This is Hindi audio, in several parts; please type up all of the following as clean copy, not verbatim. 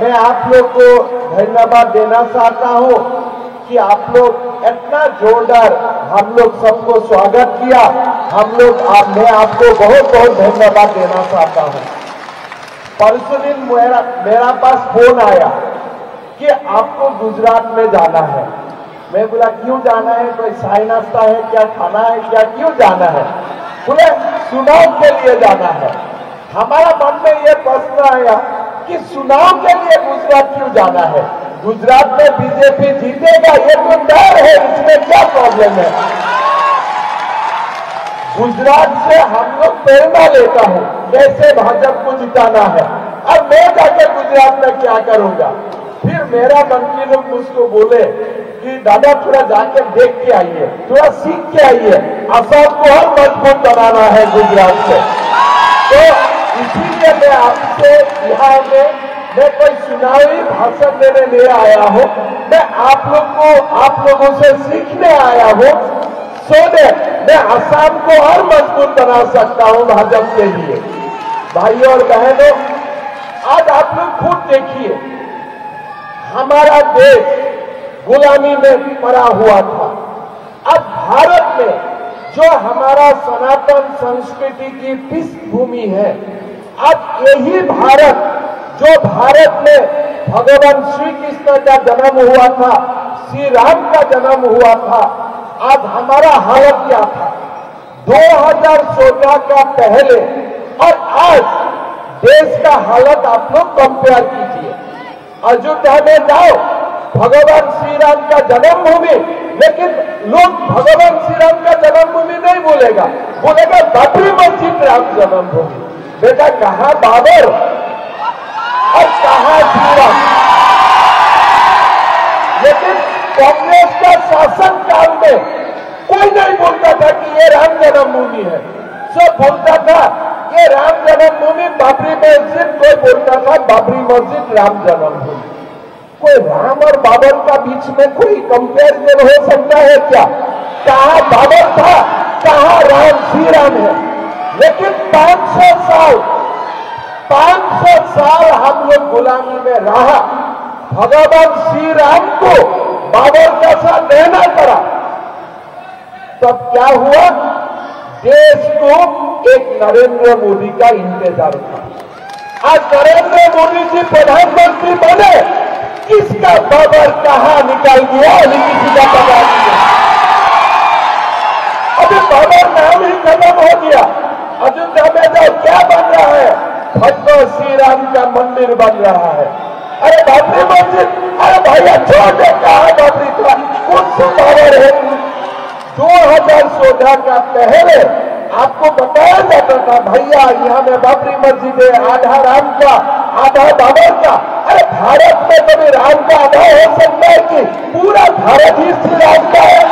मैं आप लोग को धन्यवाद देना चाहता हूं कि आप लोग इतना जोरदार हम लोग सबको स्वागत किया। मैं आपको बहुत बहुत धन्यवाद देना चाहता हूं। परसों दिन मेरा पास फोन आया कि आपको गुजरात में जाना है। मैं बोला क्यों जाना है, कोई चाय नाश्ता है क्या, खाना है क्या, क्यों जाना है? बोले चुनाव के लिए जाना है। हमारा मन में यह प्रश्न आया कि चुनाव के लिए गुजरात क्यों जाना है? गुजरात में बीजेपी जीतेगा ये तो डर है, इसमें क्या प्रॉब्लम है? गुजरात से हम लोग प्रेरणा लेता हूं कैसे भाजपा को जिताना है। अब मैं जाके गुजरात में क्या करूंगा? फिर मेरा मंत्री लोग मुझको बोले कि दादा थोड़ा जाके देख के आइए, थोड़ा सीख के आइए, असम को और मजबूत बनाना है गुजरात से। तो इसीलिए मैं आपसे यहाँ में मैं कोई चुनावी भाषण देने नहीं आया हूँ, मैं आप लोगों से सीखने आया हूँ। मैं असम को और मजबूत बना सकता हूँ भाजपा के लिए। भाइयों और बहनों, आज आप लोग खुद देखिए, हमारा देश गुलामी में पड़ा हुआ था। अब भारत में जो हमारा सनातन संस्कृति की पृष्ठभूमि है, अब यही भारत जो भारत में भगवान श्री कृष्ण का जन्म हुआ था, श्री राम का जन्म हुआ था, आज हमारा हालत क्या था 2014 का पहले और आज देश का हालत आप लोग कंपेयर कीजिए। अयोध्या में जाओ, भगवान श्री राम का जन्मभूमि, लेकिन लोग भगवान श्री राम का जन्मभूमि नहीं बोलेगा बाबरी मस्जिद राम जन्मभूमि। बेटा कहां बाबर और कहां श्री राम? लेकिन कांग्रेस का शासन काल में कोई नहीं बोलता था कि ये राम जन्मभूमि है। सब बोलता था ये राम जन्मभूमि बाबरी मस्जिद, कोई बोलता था बाबरी मस्जिद राम जन्मभूमि। कोई राम और बाबर का बीच में कोई कंपैरिजन हो सकता है क्या? कहां बाबर था, कहां राम श्री राम है? लेकिन 500 साल हम लोग गुलामी में रहा, भगवान श्री राम को बाबर का साथ रहना पड़ा। तब क्या हुआ? देश को एक नरेंद्र मोदी का इंतजार था। आज नरेंद्र मोदी जी प्रधानमंत्री बने, किसका बाबर कहां निकल गया अभी किसी का पता नहीं। अभी बाबर नाम ही खत्म हो गया। अयोध्या में जाओ, क्या बन रहा है? भगवान श्री राम का मंदिर बन रहा है। अरे बाबरी मस्जिद, अरे भैया छोड़ दे, कहा बाबरी था, कौन सा बाबर है? 2014 का पहले आपको बताया जाता था भैया यहाँ में बाबरी मस्जिद है, आधा राम का आधा बाबर का। अरे भारत में कभी राम का आधा हो सकता है कि पूरा भारत ही श्री राम का है,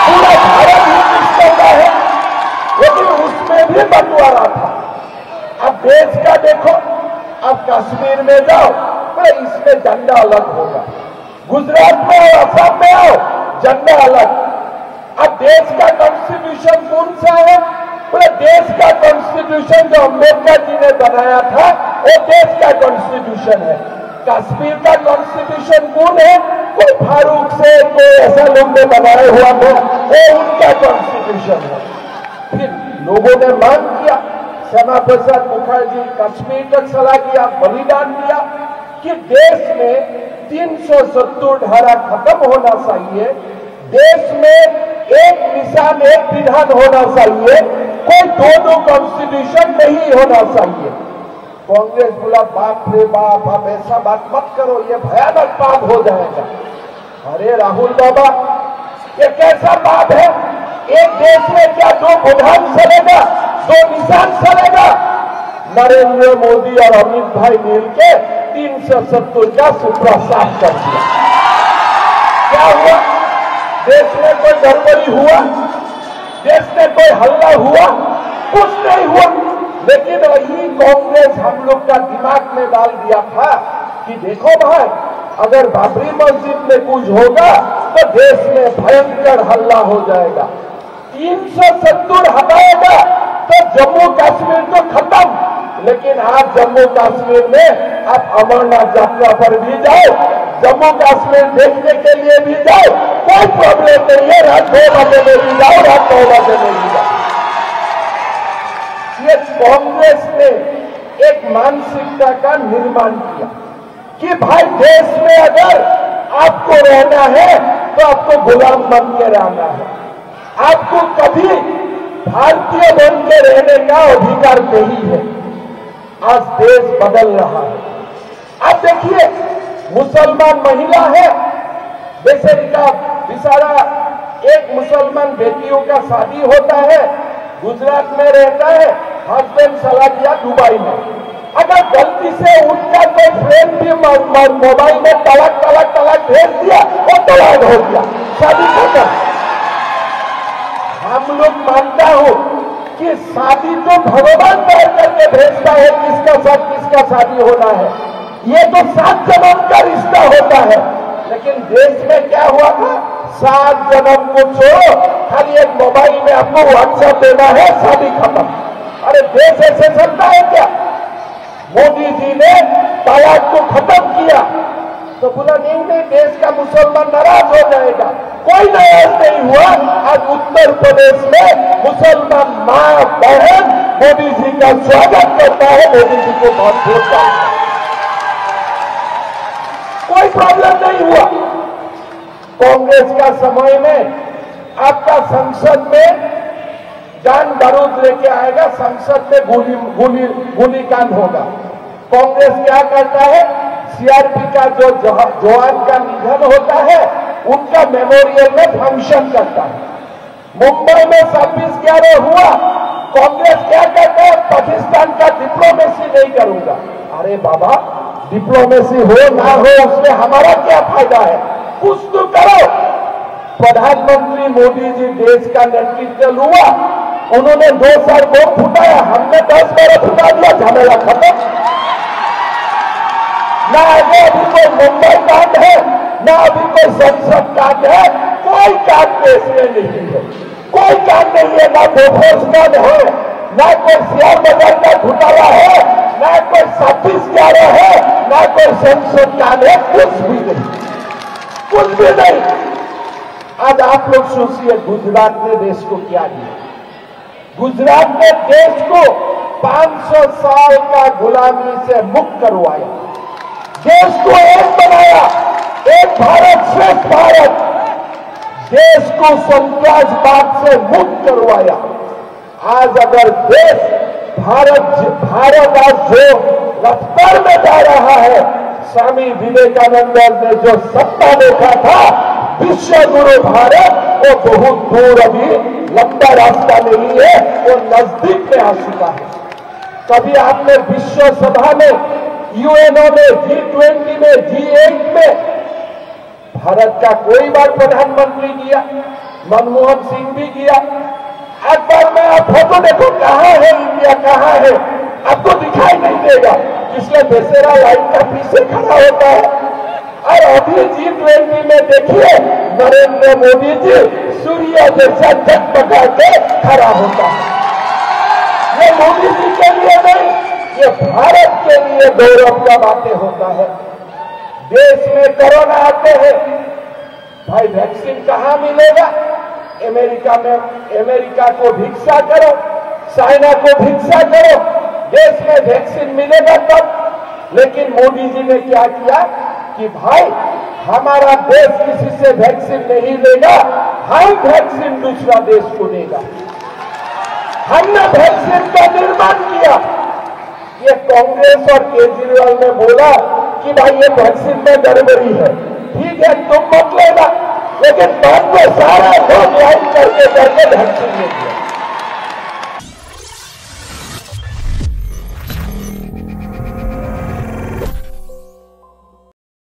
पूरा भारत ही कृष्ण का है? लेकिन उसमें भी बंटवारा था। अब देश का देखो, अब कश्मीर में जाओ, बोले इसमें झंडा अलग होगा, गुजरात में और असम में आओ झंडा अलग। अब देश का कॉन्स्टिट्यूशन कौन सा है? बोले देश का कॉन्स्टिट्यूशन जो अम्बेडकर जी ने बनाया था वो देश का कॉन्स्टिट्यूशन है। कश्मीर का कॉन्स्टिट्यूशन कौन है? कोई फारूक से कोई ऐसा लोग ने बनाया हुआ था, वो उनका कॉन्स्टिट्यूशन है। फिर लोगों ने मांग किया, श्यामा प्रसाद मुखर्जी कश्मीर तक चला गया, बलिदान दिया कि देश में 370 धारा खत्म होना चाहिए, देश में एक निशान एक विधान होना चाहिए, कोई दोनों कॉन्स्टिट्यूशन नहीं होना चाहिए। कांग्रेस बोला बाप रे बाप, आप ऐसा बात मत करो, ये भयानक पाप हो जाएगा। अरे राहुल बाबा, ये कैसा पाप है? एक देश में क्या दो विधान चलेगा, दो निशान चलेगा? नरेंद्र मोदी और अमित भाई मिलकर 370 का सूत्रा साफ कर दिया। क्या हुआ? देश में कोई गड़बड़ी हुआ? देश में कोई हल्ला हुआ? कुछ नहीं हुआ। लेकिन वही कांग्रेस हम लोग का दिमाग में डाल दिया था कि देखो भाई, अगर बाबरी मस्जिद में कुछ होगा तो देश में भयंकर हल्ला हो जाएगा। 370 हटाएगा तो जम्मू कश्मीर तो खत्म, लेकिन आप जम्मू कश्मीर में आप अमरनाथ यात्रा पर भी जाओ, जम्मू कश्मीर देखने के लिए भी जाओ, कोई प्रॉब्लम नहीं है। रात 2 बजे में भी जाओ, रात 9 बजे में भी जाओ। ये कांग्रेस ने एक मानसिकता का निर्माण किया कि भाई देश में अगर आपको रहना है तो आपको गुलाम बन के रहना है, आपको कभी भारतीय बन के रहने का अधिकार नहीं है। आज देश बदल रहा है। अब देखिए, मुसलमान महिला है, बेचारा एक मुसलमान बेटियों का शादी होता है, गुजरात में रहता है, हस्बैंड चला गया दुबई में। अगर गलती से उनका कोई फ्रेंड भी मोबाइल में तलाक तलाक तलाक भेज दिया, वो तलाक हो गया, शादी खत्म। हम लोग मानता हूं कि शादी तो भगवान तय करके भेजता है किसका साथ किसका शादी होना है, ये तो 7 जन्म का रिश्ता होता है। लेकिन देश में क्या हुआ था, 7 जन्म को छोड़ो, खाली एक मोबाइल में आपको व्हाट्सएप देना है, शादी खत्म। अरे देश ऐसे चलता है क्या? मोदी जी ने तलाक को खत्म किया तो बोला नहीं, देश का मुसलमान नाराज हो जाएगा। कोई नाराज नहीं हुआ। आज उत्तर प्रदेश में मुसलमान मां बहन मोदी जी का स्वागत करता है, मोदी जी को बहुत बोलता है, कोई प्रॉब्लम नहीं हुआ। कांग्रेस का समय में आपका संसद में जान बारूद लेके आएगा, संसद में गोली कांड होगा। कांग्रेस क्या करता है, सीआरपी का जो जवान का निधन होता है उनका मेमोरियल में फंक्शन करता है। मुंबई में 26/11 हुआ, कांग्रेस क्या कहता है, पाकिस्तान का डिप्लोमेसी नहीं करूंगा। अरे बाबा, डिप्लोमेसी हो ना हो उसमें हमारा क्या फायदा है, कुछ तो करो। प्रधानमंत्री मोदी जी देश का नेतृत्व हुआ, उन्होंने 2 साल वोट फुटाया, हमने 10 बार फुटा दिया, झमेला खत्म। ना आगे अभी कोई मुंबई कांड है, ना अभी कोई संसद कांड है, कोई कांड देश में नहीं है, कोई कांड नहीं है। ना बोफोर्स कांड है, ना कोई शेयर बाजार का घोटाला है, ना कोई 26/11 है, ना कोई संसद कांड है, कुछ भी नहीं, कुछ भी नहीं। आज आप लोग सोचिए, गुजरात ने देश को क्या दिया? गुजरात ने देश को 500 साल का गुलामी से मुक्त करवाया, देश को एक बनाया, एक भारत श्रेष्ठ भारत, देश को संत्रासवाद से मुक्त करवाया। आज अगर देश भारत आज जो रफ्तार में जा रहा है, स्वामी विवेकानंद ने जो सपना देखा था विश्व गुरु भारत, वो बहुत दूर अभी लंबा रास्ता नहीं है, वो नजदीक में आ चुका है। कभी आपने विश्व सभा में, यूएनओ में, G20 में, G8 में भारत का कोई बार प्रधानमंत्री किया, मनमोहन सिंह भी किया। एक बार में आप फोटो देखो, कहां है इंडिया, कहां है, आपको दिखाई नहीं देगा, इसलिए बेसेरा लाइन का पीछे खड़ा होता है। और अभी G20 में देखिए, नरेंद्र मोदी जी सूर्य जैसा जगमगा के खड़ा होता है। ये मोदी जी के लिए नहीं, ये भारत के लिए गौरव का बातें होता है। देश में कोरोना आते हैं, भाई वैक्सीन कहां मिलेगा? अमेरिका को भिक्षा करो, चाइना को भिक्षा करो, देश में वैक्सीन मिलेगा तब। लेकिन मोदी जी ने क्या किया कि भाई हमारा देश किसी से वैक्सीन नहीं लेगा, हम वैक्सीन दूसरा देश को देगा। हमने वैक्सीन का निर्माण किया। ये कांग्रेस और केजरीवाल ने बोला कि भाई ये वैक्सीन में गड़बड़ी है, ठीक है तुम मत लेना, लेकिन बाद में सारा लोग लाइन करके वैक्सीन ले लिया।